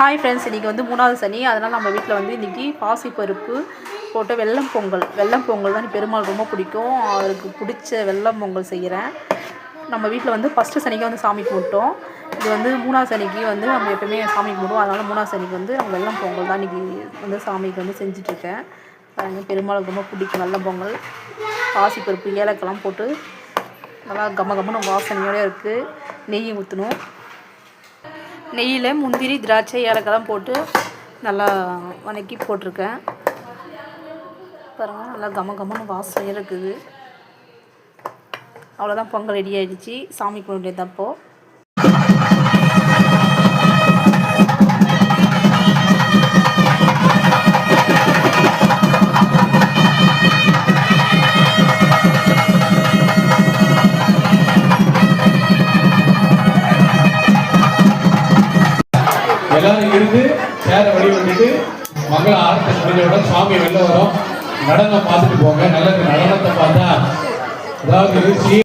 Hi friends, இன்றைக்கி வந்து 3வது சனி. அதனால் நம்ம வீட்டில் வந்து இன்றைக்கி பாசிப்பருப்பு போட்டு வெல்லம் பொங்கல் தான் பெருமாள் ரொம்ப பிடிக்கும். அவருக்கு பிடிச்ச வெல்லம் பொங்கல் செய்கிறேன். நம்ம வீட்டில் வந்து ஃபஸ்ட்டு சனிக்கு வந்து சாமி கும்பிட்டோம். இது வந்து 3வது சனிக்கு வந்து நம்ம எப்போயுமே சாமி கும்பிடுவோம். அதனால் 3வது சனிக்கு வந்து நம்ம வெல்லம் பொங்கல் தான் இன்றைக்கி வந்து சாமிக்கு வந்து செஞ்சிட்ருக்கேன். பெருமாளுக்கு ரொம்ப பிடிக்கும் வெல்லம் பொங்கல். பாசிப்பருப்பு ஏலக்கெல்லாம் போட்டு நல்லா கம்மன்னு வாசனையோடு இருக்குது. நெய் ஊற்றணும். நெய்யில் முந்திரி, திராட்சை, ஏலக்காய்லாம் போட்டு நல்லா வதக்கி போட்டிருக்கேன். பாருங்கள், நல்லா கம்மன்னு வாசனையாக இருக்குது. அவ்வளோதான், பொங்கல் ரெடி ஆகிடுச்சு. சாமி கும்பிட்டு தப்போ எல்லாரும் இருந்து சேரை வழிபட்டுட்டு மங்கள ஆரத்தை முடிஞ்சோட சுவாமி வெளில வரும். நடனம் பார்த்துட்டு போங்க. நல்லது, நடனத்தை பார்த்தா அதாவது